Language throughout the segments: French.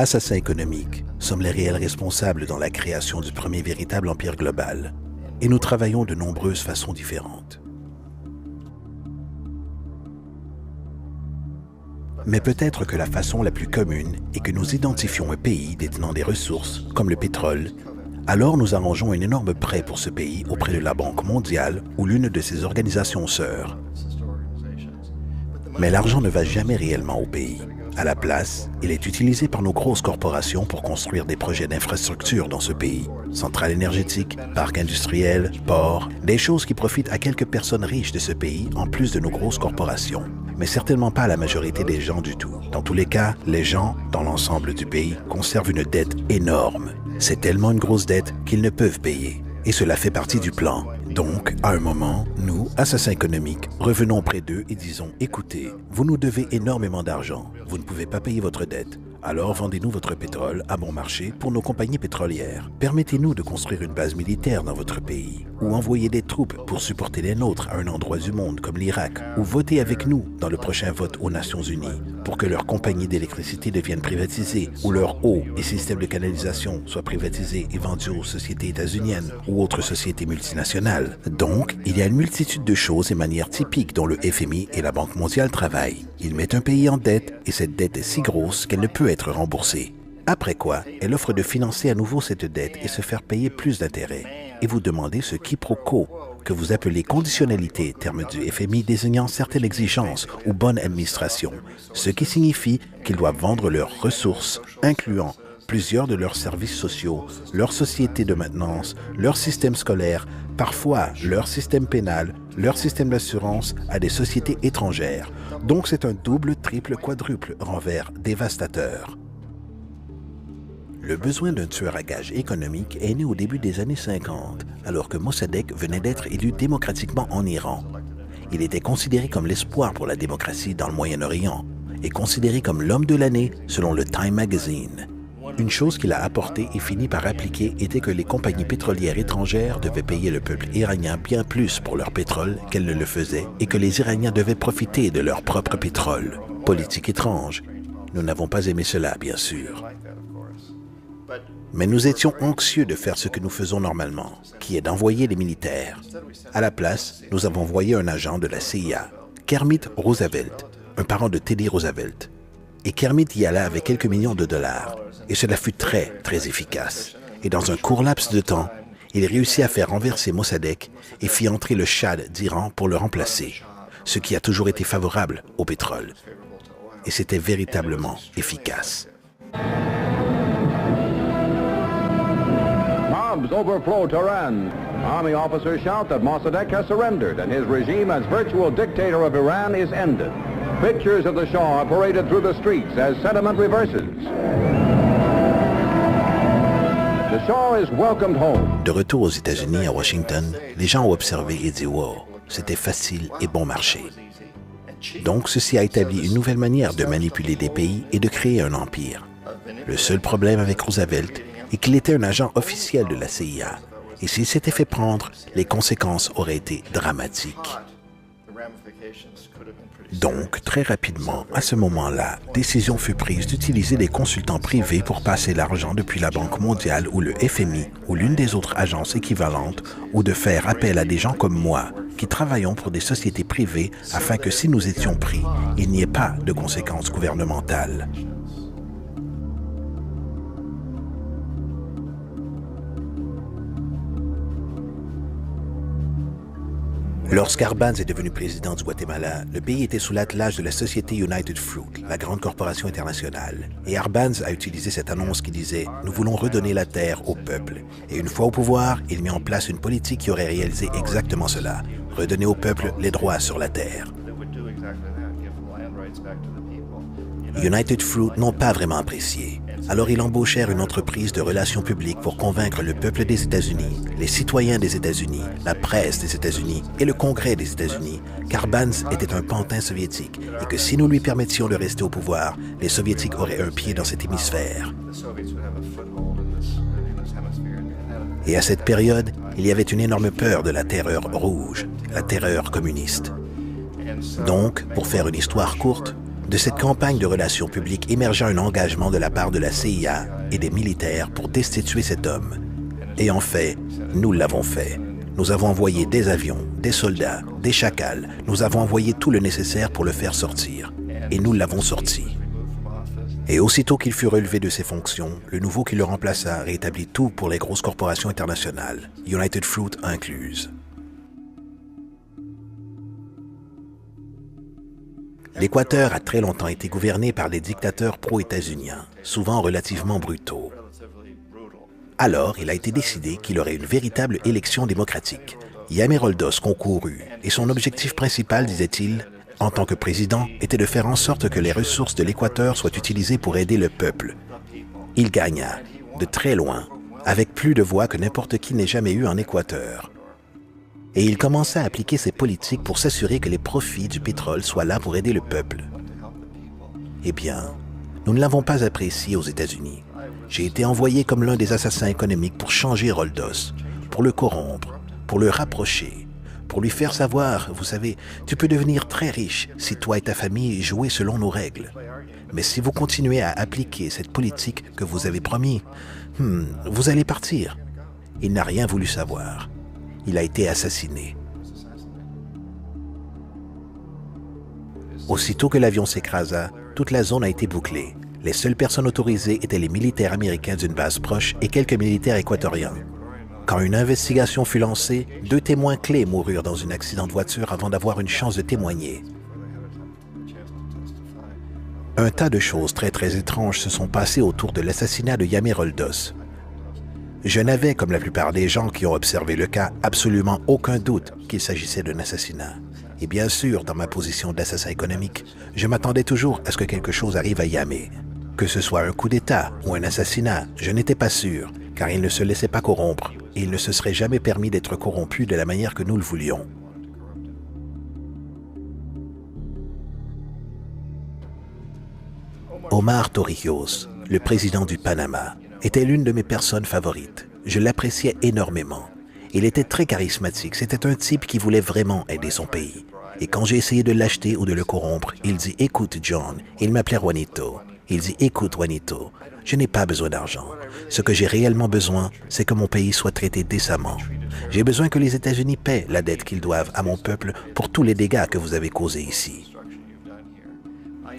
assassins économiques, sommes les réels responsables dans la création du premier véritable empire global. Et nous travaillons de nombreuses façons différentes. Mais peut-être que la façon la plus commune est que nous identifions un pays détenant des ressources, comme le pétrole. Alors nous arrangeons un énorme prêt pour ce pays auprès de la Banque mondiale ou l'une de ses organisations sœurs. Mais l'argent ne va jamais réellement au pays. À la place, il est utilisé par nos grosses corporations pour construire des projets d'infrastructure dans ce pays. Centrales énergétiques, parcs industriels, ports, des choses qui profitent à quelques personnes riches de ce pays en plus de nos grosses corporations. Mais certainement pas à la majorité des gens du tout. Dans tous les cas, les gens, dans l'ensemble du pays, conservent une dette énorme. C'est tellement une grosse dette qu'ils ne peuvent payer. Et cela fait partie du plan. Donc, à un moment, nous, assassins économiques, revenons auprès d'eux et disons « Écoutez, vous nous devez énormément d'argent. Vous ne pouvez pas payer votre dette. Alors vendez-nous votre pétrole à bon marché pour nos compagnies pétrolières. Permettez-nous de construire une base militaire dans votre pays ou envoyer des troupes pour supporter les nôtres à un endroit du monde comme l'Irak ou votez avec nous dans le prochain vote aux Nations Unies pour que leurs compagnies d'électricité deviennent privatisées ou leurs eaux et systèmes de canalisation soient privatisés et vendus aux sociétés états-uniennes ou autres sociétés multinationales. Donc, il y a une multitude de choses et manières typiques dont le FMI et la Banque mondiale travaillent. Ils mettent un pays en dette et cette dette est si grosse qu'elle ne peut être remboursée. Après quoi, elle offre de financer à nouveau cette dette et se faire payer plus d'intérêts. Et vous demandez ce quiproquo que vous appelez conditionnalité, terme du FMI désignant certaines exigences ou bonne administration, ce qui signifie qu'ils doivent vendre leurs ressources, incluant plusieurs de leurs services sociaux, leur société de maintenance, leur système scolaire, parfois leur système pénal, leur système d'assurance à des sociétés étrangères. Donc c'est un double, triple, quadruple renvers dévastateur. Le besoin d'un tueur à gages économique est né au début des années 50, alors que Mossadegh venait d'être élu démocratiquement en Iran. Il était considéré comme l'espoir pour la démocratie dans le Moyen-Orient et considéré comme l'homme de l'année selon le Time Magazine. Une chose qu'il a apportée et fini par appliquer était que les compagnies pétrolières étrangères devaient payer le peuple iranien bien plus pour leur pétrole qu'elles ne le faisaient et que les Iraniens devaient profiter de leur propre pétrole. Politique étrange. Nous n'avons pas aimé cela, bien sûr. Mais nous étions anxieux de faire ce que nous faisons normalement, qui est d'envoyer les militaires. À la place, nous avons envoyé un agent de la CIA, Kermit Roosevelt, un parent de Teddy Roosevelt. Et Kermit y alla avec quelques millions de dollars. Et cela fut très, très efficace. Et dans un court laps de temps, il réussit à faire renverser Mossadegh et fit entrer le Shah d'Iran pour le remplacer, ce qui a toujours été favorable au pétrole. Et c'était véritablement efficace. Bombs overflow Tehran. Army officers shout that Mossadegh has surrendered and his regime as virtual dictator of Iran is ended. Pictures of the Shah are paraded through the streets as sentiment reverses. The Shah is welcomed home. De retour aux États-Unis, à Washington, les gens ont observé et dit « Wow, c'était facile et bon marché ». Donc, ceci a établi une nouvelle manière de manipuler des pays et de créer un empire. Le seul problème avec Roosevelt est qu'il était un agent officiel de la CIA. Et s'il s'était fait prendre, les conséquences auraient été dramatiques. Donc, très rapidement, à ce moment-là, décision fut prise d'utiliser des consultants privés pour passer l'argent depuis la Banque mondiale ou le FMI ou l'une des autres agences équivalentes ou de faire appel à des gens comme moi qui travaillons pour des sociétés privées afin que si nous étions pris, il n'y ait pas de conséquences gouvernementales. Lorsqu'Arbenz est devenu président du Guatemala, le pays était sous l'attelage de la société United Fruit, la grande corporation internationale. Et Arbenz a utilisé cette annonce qui disait « Nous voulons redonner la terre au peuple ». Et une fois au pouvoir, il mit en place une politique qui aurait réalisé exactement cela, redonner au peuple les droits sur la terre. United Fruit n'ont pas vraiment apprécié. Alors ils embauchèrent une entreprise de relations publiques pour convaincre le peuple des États-Unis, les citoyens des États-Unis, la presse des États-Unis et le Congrès des États-Unis qu'Arbenz était un pantin soviétique et que si nous lui permettions de rester au pouvoir, les Soviétiques auraient un pied dans cet hémisphère. Et à cette période, il y avait une énorme peur de la terreur rouge, la terreur communiste. Donc, pour faire une histoire courte, De cette campagne de relations publiques émergea un engagement de la part de la CIA et des militaires pour destituer cet homme. Et en fait, nous l'avons fait. Nous avons envoyé des avions, des soldats, des chacals. Nous avons envoyé tout le nécessaire pour le faire sortir. Et nous l'avons sorti. Et aussitôt qu'il fut relevé de ses fonctions, le nouveau qui le remplaça rétablit tout pour les grosses corporations internationales, United Fruit incluse. L'Équateur a très longtemps été gouverné par des dictateurs pro-états-uniens, souvent relativement brutaux. Alors, il a été décidé qu'il aurait une véritable élection démocratique. Yamé Roldos concourut, et son objectif principal, disait-il, en tant que président, était de faire en sorte que les ressources de l'Équateur soient utilisées pour aider le peuple. Il gagna, de très loin, avec plus de voix que n'importe qui n'ait jamais eu en Équateur. Et il commença à appliquer ses politiques pour s'assurer que les profits du pétrole soient là pour aider le peuple. Eh bien, nous ne l'avons pas apprécié aux États-Unis. J'ai été envoyé comme l'un des assassins économiques pour changer Roldos, pour le corrompre, pour le rapprocher, pour lui faire savoir, vous savez, tu peux devenir très riche si toi et ta famille jouez selon nos règles. Mais si vous continuez à appliquer cette politique que vous avez promis, vous allez partir. Il n'a rien voulu savoir. Il a été assassiné. Aussitôt que l'avion s'écrasa, toute la zone a été bouclée. Les seules personnes autorisées étaient les militaires américains d'une base proche et quelques militaires équatoriens. Quand une investigation fut lancée, 2 témoins clés moururent dans un accident de voiture avant d'avoir une chance de témoigner. Un tas de choses très étranges se sont passées autour de l'assassinat de Yamé Roldos. Je n'avais, comme la plupart des gens qui ont observé le cas, absolument aucun doute qu'il s'agissait d'un assassinat. Et bien sûr, dans ma position d'assassin économique, je m'attendais toujours à ce que quelque chose arrive à Yamé. Que ce soit un coup d'État ou un assassinat, je n'étais pas sûr, car il ne se laissait pas corrompre, et il ne se serait jamais permis d'être corrompu de la manière que nous le voulions. Omar Torrijos, le président du Panama, était l'une de mes personnes favorites. Je l'appréciais énormément. Il était très charismatique. C'était un type qui voulait vraiment aider son pays. Et quand j'ai essayé de l'acheter ou de le corrompre, il dit « Écoute, John », il m'appelait Juanito. Il dit « Écoute, Juanito, je n'ai pas besoin d'argent. Ce que j'ai réellement besoin, c'est que mon pays soit traité décemment. J'ai besoin que les États-Unis paient la dette qu'ils doivent à mon peuple pour tous les dégâts que vous avez causés ici.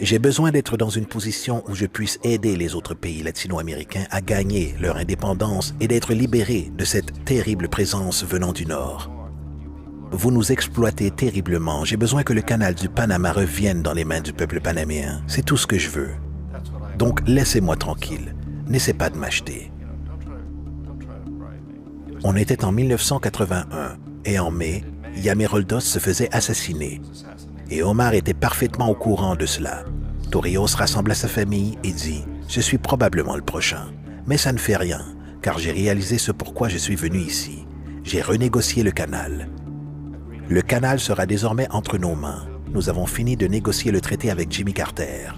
J'ai besoin d'être dans une position où je puisse aider les autres pays latino-américains à gagner leur indépendance et d'être libérés de cette terrible présence venant du Nord. Vous nous exploitez terriblement. J'ai besoin que le canal du Panama revienne dans les mains du peuple panaméen. C'est tout ce que je veux. Donc, laissez-moi tranquille. N'essaie pas de m'acheter. On était en 1981 et en mai, Yamé Roldos se faisait assassiner. Et Omar était parfaitement au courant de cela. Torrijos rassembla sa famille et dit « Je suis probablement le prochain. Mais ça ne fait rien, car j'ai réalisé ce pourquoi je suis venu ici. J'ai renégocié le canal. Le canal sera désormais entre nos mains. Nous avons fini de négocier le traité avec Jimmy Carter. »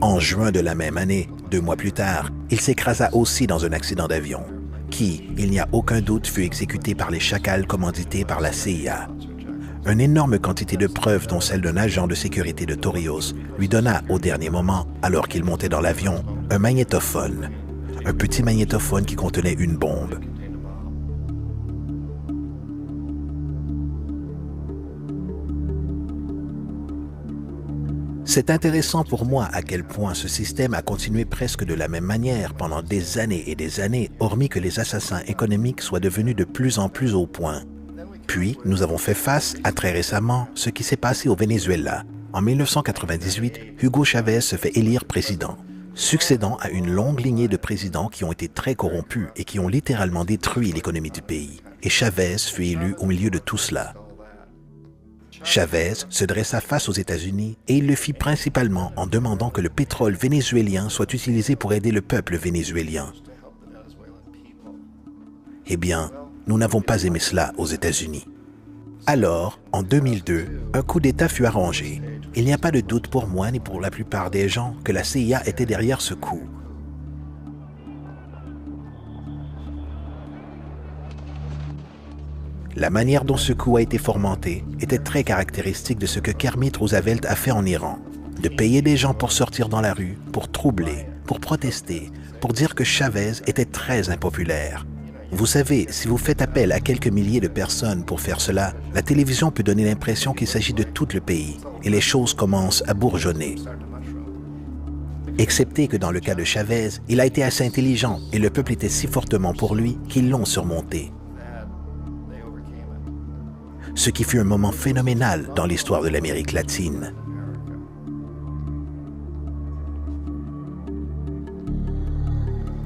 En juin de la même année, 2 mois plus tard, il s'écrasa aussi dans un accident d'avion, qui, il n'y a aucun doute, fut exécuté par les chacals commandités par la CIA. Une énorme quantité de preuves, dont celle d'un agent de sécurité de Torrijos, lui donna au dernier moment, alors qu'il montait dans l'avion, un magnétophone. Un petit magnétophone qui contenait une bombe. C'est intéressant pour moi à quel point ce système a continué presque de la même manière pendant des années et des années, hormis que les assassins économiques soient devenus de plus en plus au point. Puis, nous avons fait face à très récemment ce qui s'est passé au Venezuela. En 1998, Hugo Chavez se fait élire président, succédant à une longue lignée de présidents qui ont été très corrompus et qui ont littéralement détruit l'économie du pays. Et Chavez fut élu au milieu de tout cela. Chavez se dressa face aux États-Unis et il le fit principalement en demandant que le pétrole vénézuélien soit utilisé pour aider le peuple vénézuélien. Eh bien, nous n'avons pas aimé cela aux États-Unis. Alors, en 2002, un coup d'État fut arrangé. Il n'y a pas de doute pour moi ni pour la plupart des gens que la CIA était derrière ce coup. La manière dont ce coup a été fomenté était très caractéristique de ce que Kermit Roosevelt a fait en Iran. De payer des gens pour sortir dans la rue, pour troubler, pour protester, pour dire que Chavez était très impopulaire. Vous savez, si vous faites appel à quelques milliers de personnes pour faire cela, la télévision peut donner l'impression qu'il s'agit de tout le pays et les choses commencent à bourgeonner. Excepté que dans le cas de Chavez, il a été assez intelligent et le peuple était si fortement pour lui qu'ils l'ont surmonté. Ce qui fut un moment phénoménal dans l'histoire de l'Amérique latine.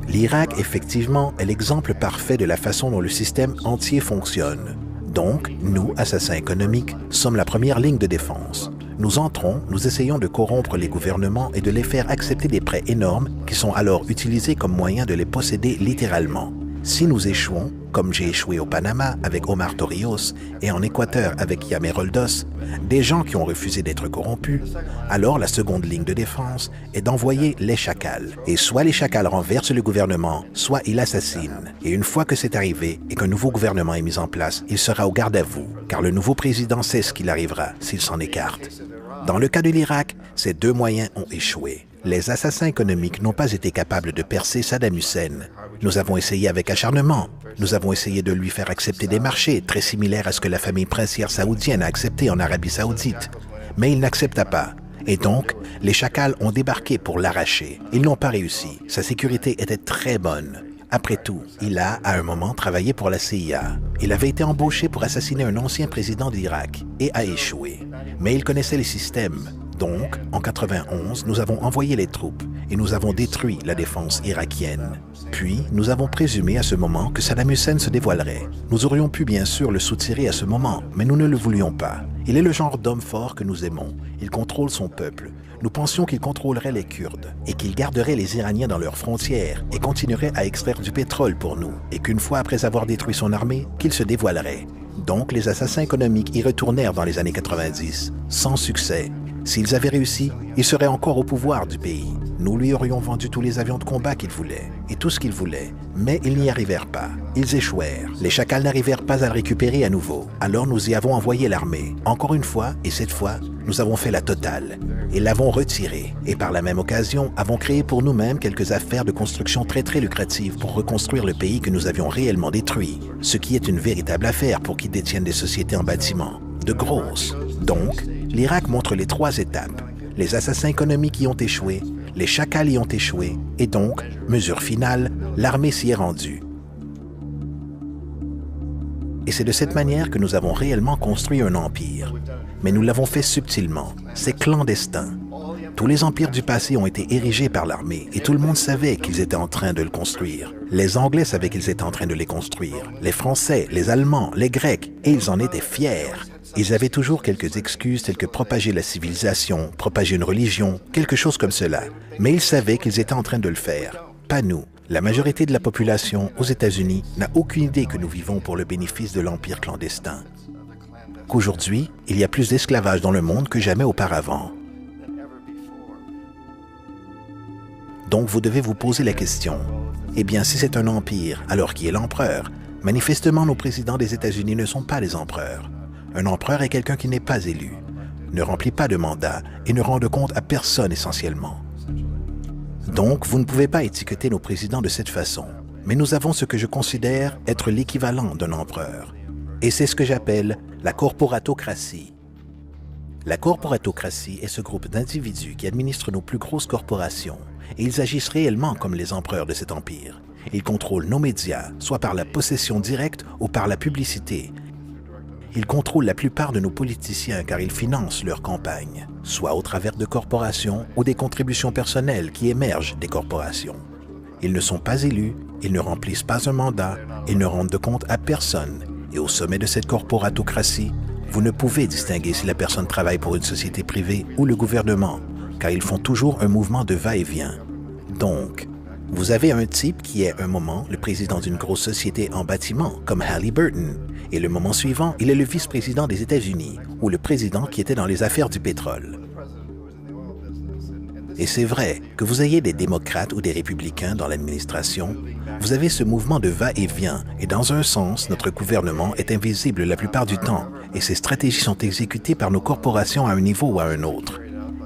L'Irak, effectivement, est l'exemple parfait de la façon dont le système entier fonctionne. Donc, nous, assassins économiques, sommes la première ligne de défense. Nous entrons, nous essayons de corrompre les gouvernements et de les faire accepter des prêts énormes qui sont alors utilisés comme moyen de les posséder littéralement. Si nous échouons, comme j'ai échoué au Panama avec Omar Torrijos et en Équateur avec Yamer Roldos, des gens qui ont refusé d'être corrompus, alors la seconde ligne de défense est d'envoyer les chacals. Et soit les chacals renversent le gouvernement, soit ils l'assassinent. Et une fois que c'est arrivé et qu'un nouveau gouvernement est mis en place, il sera au garde à vous, car le nouveau président sait ce qu'il arrivera s'il s'en écarte. Dans le cas de l'Irak, ces deux moyens ont échoué. Les assassins économiques n'ont pas été capables de percer Saddam Hussein. Nous avons essayé avec acharnement. Nous avons essayé de lui faire accepter des marchés très similaires à ce que la famille princière saoudienne a accepté en Arabie Saoudite. Mais il n'accepta pas. Et donc, les chacals ont débarqué pour l'arracher. Ils n'ont pas réussi. Sa sécurité était très bonne. Après tout, il a, à un moment, travaillé pour la CIA. Il avait été embauché pour assassiner un ancien président d'Irak et a échoué. Mais il connaissait les systèmes. Donc, en 91, nous avons envoyé les troupes et nous avons détruit la défense irakienne. Puis, nous avons présumé à ce moment que Saddam Hussein se dévoilerait. Nous aurions pu bien sûr le soutirer à ce moment, mais nous ne le voulions pas. Il est le genre d'homme fort que nous aimons. Il contrôle son peuple. Nous pensions qu'il contrôlerait les Kurdes et qu'il garderait les Iraniens dans leurs frontières et continuerait à extraire du pétrole pour nous. Et qu'une fois après avoir détruit son armée, qu'il se dévoilerait. Donc, les assassins économiques y retournèrent dans les années 90, sans succès. S'ils avaient réussi, il serait encore au pouvoir du pays. Nous lui aurions vendu tous les avions de combat qu'il voulait, et tout ce qu'il voulait, mais ils n'y arrivèrent pas. Ils échouèrent. Les chacals n'arrivèrent pas à le récupérer à nouveau. Alors nous y avons envoyé l'armée. Encore une fois, et cette fois, nous avons fait la totale. Et l'avons retiré. Et par la même occasion, avons créé pour nous-mêmes quelques affaires de construction très lucratives pour reconstruire le pays que nous avions réellement détruit. Ce qui est une véritable affaire pour qui détiennent des sociétés en bâtiment. De grosses. Donc, l'Irak montre les trois étapes. Les assassins économiques y ont échoué, les chacals y ont échoué, et donc, mesure finale, l'armée s'y est rendue. Et c'est de cette manière que nous avons réellement construit un empire. Mais nous l'avons fait subtilement. C'est clandestin. Tous les empires du passé ont été érigés par l'armée, et tout le monde savait qu'ils étaient en train de le construire. Les Anglais savaient qu'ils étaient en train de les construire, les Français, les Allemands, les Grecs, et ils en étaient fiers. Ils avaient toujours quelques excuses telles que propager la civilisation, propager une religion, quelque chose comme cela. Mais ils savaient qu'ils étaient en train de le faire. Pas nous. La majorité de la population aux États-Unis n'a aucune idée que nous vivons pour le bénéfice de l'empire clandestin. Qu'aujourd'hui, il y a plus d'esclavage dans le monde que jamais auparavant. Donc vous devez vous poser la question. Eh bien, si c'est un empire, alors qui est l'empereur? Manifestement, nos présidents des États-Unis ne sont pas les empereurs. Un empereur est quelqu'un qui n'est pas élu, ne remplit pas de mandat et ne rend de compte à personne essentiellement. Donc, vous ne pouvez pas étiqueter nos présidents de cette façon. Mais nous avons ce que je considère être l'équivalent d'un empereur. Et c'est ce que j'appelle la corporatocratie. La corporatocratie est ce groupe d'individus qui administrent nos plus grosses corporations. Et ils agissent réellement comme les empereurs de cet empire. Ils contrôlent nos médias, soit par la possession directe ou par la publicité. Ils contrôlent la plupart de nos politiciens car ils financent leurs campagnes, soit au travers de corporations ou des contributions personnelles qui émergent des corporations. Ils ne sont pas élus, ils ne remplissent pas un mandat, ils ne rendent de compte à personne. Et au sommet de cette corporatocratie, vous ne pouvez distinguer si la personne travaille pour une société privée ou le gouvernement, car ils font toujours un mouvement de va-et-vient. Donc, vous avez un type qui est un moment le président d'une grosse société en bâtiment, comme Halliburton, et le moment suivant, il est le vice-président des États-Unis, ou le président qui était dans les affaires du pétrole. Et c'est vrai, que vous ayez des démocrates ou des républicains dans l'administration, vous avez ce mouvement de va-et-vient, et dans un sens, notre gouvernement est invisible la plupart du temps, et ses stratégies sont exécutées par nos corporations à un niveau ou à un autre.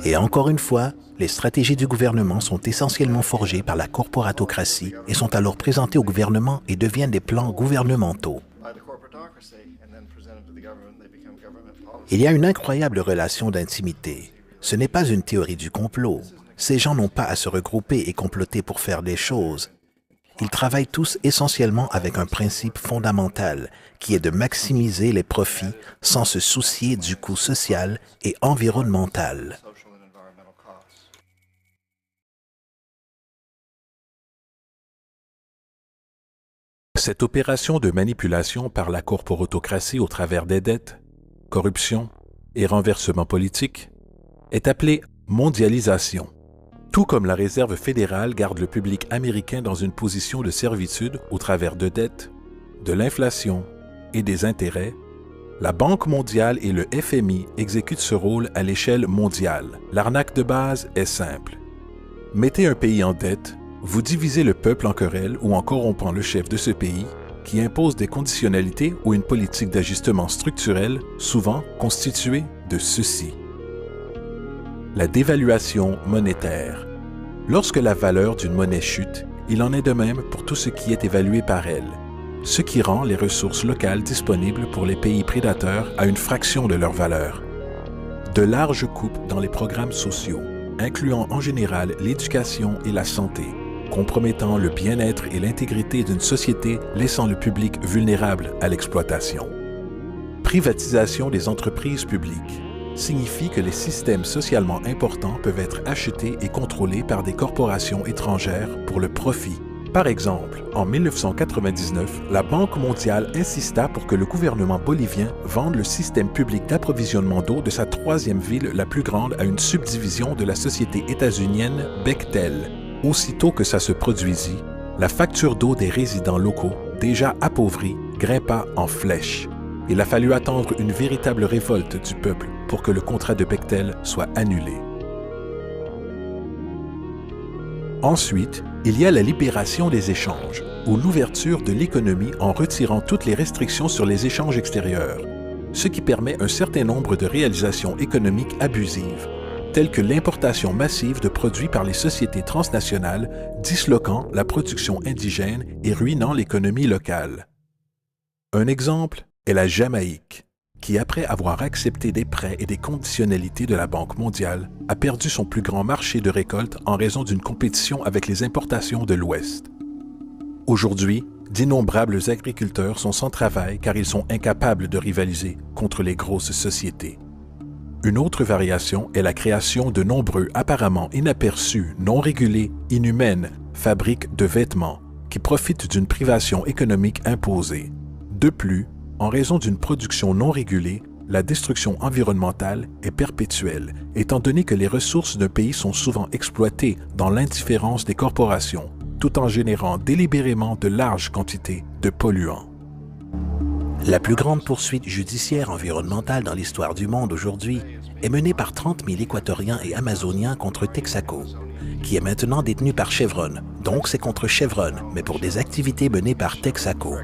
Et encore une fois, les stratégies du gouvernement sont essentiellement forgées par la corporatocratie et sont alors présentées au gouvernement et deviennent des plans gouvernementaux. Il y a une incroyable relation d'intimité. Ce n'est pas une théorie du complot. Ces gens n'ont pas à se regrouper et comploter pour faire des choses. Ils travaillent tous essentiellement avec un principe fondamental, qui est de maximiser les profits sans se soucier du coût social et environnemental. Cette opération de manipulation par la corporatocratie au travers des dettes, corruption et renversement politique est appelée mondialisation. Tout comme la Réserve fédérale garde le public américain dans une position de servitude au travers de dettes, de l'inflation et des intérêts, la Banque mondiale et le FMI exécutent ce rôle à l'échelle mondiale. L'arnaque de base est simple. Mettez un pays en dette, vous divisez le peuple en querelle ou en corrompant le chef de ce pays qui impose des conditionnalités ou une politique d'ajustement structurel souvent constituée de ceci. La dévaluation monétaire. Lorsque la valeur d'une monnaie chute, il en est de même pour tout ce qui est évalué par elle, ce qui rend les ressources locales disponibles pour les pays prédateurs à une fraction de leur valeur. De larges coupes dans les programmes sociaux, incluant en général l'éducation et la santé, compromettant le bien-être et l'intégrité d'une société laissant le public vulnérable à l'exploitation. Privatisation des entreprises publiques signifie que les systèmes socialement importants peuvent être achetés et contrôlés par des corporations étrangères pour le profit. Par exemple, en 1999, la Banque mondiale insista pour que le gouvernement bolivien vende le système public d'approvisionnement d'eau de sa troisième ville la plus grande à une subdivision de la société états-unienne Bechtel. Aussitôt que ça se produisit, la facture d'eau des résidents locaux, déjà appauvris, grimpa en flèche. Il a fallu attendre une véritable révolte du peuple pour que le contrat de Bechtel soit annulé. Ensuite, il y a la libération des échanges, ou l'ouverture de l'économie en retirant toutes les restrictions sur les échanges extérieurs, ce qui permet un certain nombre de réalisations économiques abusives, telles que l'importation massive de produits par les sociétés transnationales, disloquant la production indigène et ruinant l'économie locale. Un exemple est la Jamaïque, qui, après avoir accepté des prêts et des conditionnalités de la Banque mondiale, a perdu son plus grand marché de récolte en raison d'une compétition avec les importations de l'Ouest. Aujourd'hui, d'innombrables agriculteurs sont sans travail car ils sont incapables de rivaliser contre les grosses sociétés. Une autre variation est la création de nombreux apparemment inaperçus, non régulés, inhumaines fabriques de vêtements qui profitent d'une privation économique imposée. De plus, en raison d'une production non régulée, la destruction environnementale est perpétuelle, étant donné que les ressources d'un pays sont souvent exploitées dans l'indifférence des corporations, tout en générant délibérément de larges quantités de polluants. La plus grande poursuite judiciaire environnementale dans l'histoire du monde aujourd'hui est menée par 30 000 Équatoriens et Amazoniens contre Texaco, qui est maintenant détenu par Chevron. Donc c'est contre Chevron, mais pour des activités menées par Texaco.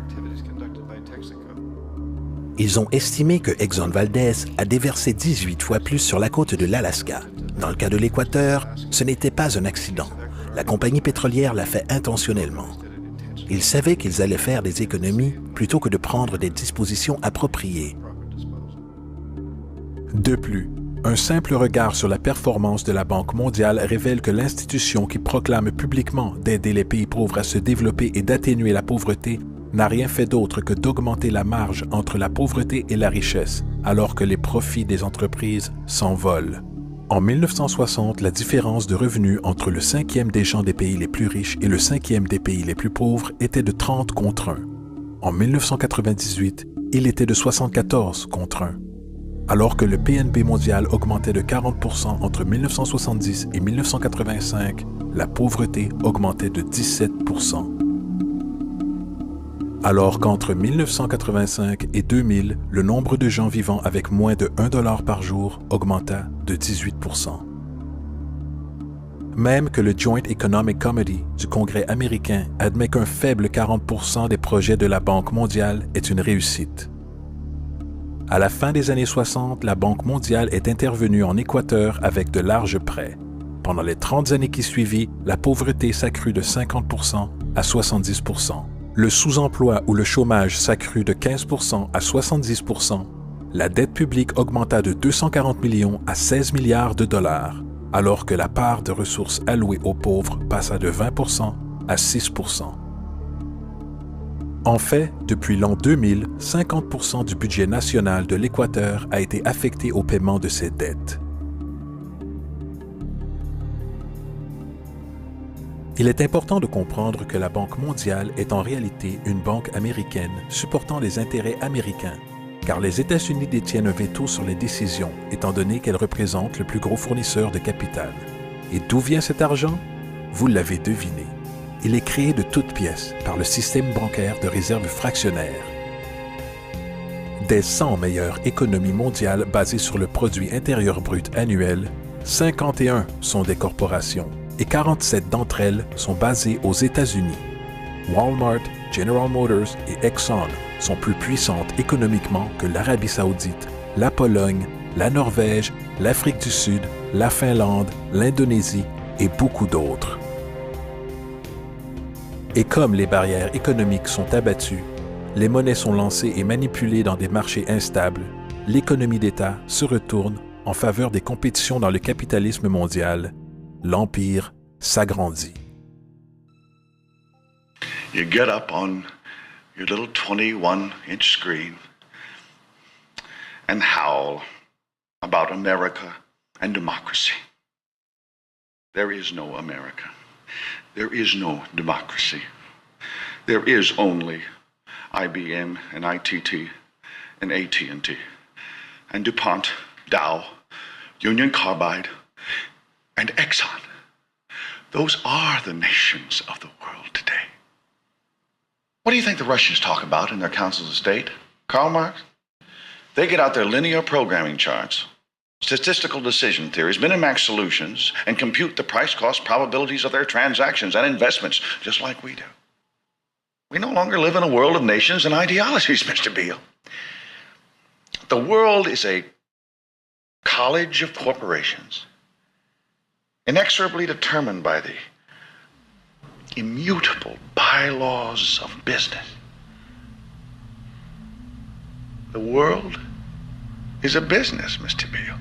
Ils ont estimé que Exxon Valdez a déversé 18 fois plus sur la côte de l'Alaska. Dans le cas de l'Équateur, ce n'était pas un accident. La compagnie pétrolière l'a fait intentionnellement. Ils savaient qu'ils allaient faire des économies plutôt que de prendre des dispositions appropriées. De plus, un simple regard sur la performance de la Banque mondiale révèle que l'institution qui proclame publiquement d'aider les pays pauvres à se développer et d'atténuer la pauvreté n'a rien fait d'autre que d'augmenter la marge entre la pauvreté et la richesse, alors que les profits des entreprises s'envolent. En 1960, la différence de revenus entre le 5e des gens des pays les plus riches et le 5e des pays les plus pauvres était de 30 contre 1. En 1998, il était de 74 contre 1. Alors que le PNB mondial augmentait de 40% entre 1970 et 1985, la pauvreté augmentait de 17%. Alors qu'entre 1985 et 2000, le nombre de gens vivant avec moins de $1 par jour augmenta de 18%. Même que le Joint Economic Committee du Congrès américain admet qu'un faible 40% des projets de la Banque mondiale est une réussite. À la fin des années 60, la Banque mondiale est intervenue en Équateur avec de larges prêts. Pendant les 30 années qui suivirent, la pauvreté s'accrut de 50% à 70%. Le sous-emploi ou le chômage s'accrut de 15% à 70%. La dette publique augmenta de 240 millions à 16 milliards de dollars, alors que la part de ressources allouées aux pauvres passa de 20% à 6%. En fait, depuis l'an 2000, 50% du budget national de l'Équateur a été affecté au paiement de ses dettes. Il est important de comprendre que la Banque mondiale est en réalité une banque américaine supportant les intérêts américains, car les États-Unis détiennent un veto sur les décisions, étant donné qu'elles représentent le plus gros fournisseur de capital. Et d'où vient cet argent? Vous l'avez deviné. Il est créé de toutes pièces par le système bancaire de réserve fractionnaire. Des 100 meilleures économies mondiales basées sur le produit intérieur brut annuel, 51 sont des corporations et 47 d'entre elles sont basées aux États-Unis. Walmart, General Motors et Exxon sont plus puissantes économiquement que l'Arabie saoudite, la Pologne, la Norvège, l'Afrique du Sud, la Finlande, l'Indonésie et beaucoup d'autres. Et comme les barrières économiques sont abattues, les monnaies sont lancées et manipulées dans des marchés instables, l'économie d'État se retourne en faveur des compétitions dans le capitalisme mondial. L'empire s'agrandit. You get up on your little 21-inch screen and howl about America and democracy. There is no America. There is no democracy. There is only IBM and ITT and AT&T and DuPont, Dow, Union Carbide, and Exxon. Those are the nations of the world today. What do you think the Russians talk about in their councils of state? Karl Marx? They get out their linear programming charts, statistical decision theories, Minimax solutions, and compute the price-cost probabilities of their transactions and investments, just like we do. We no longer live in a world of nations and ideologies, Mr. Beale. The world is a college of corporations, inexorably determined by the immutable bylaws of business. The world is a business, Mr. Beale.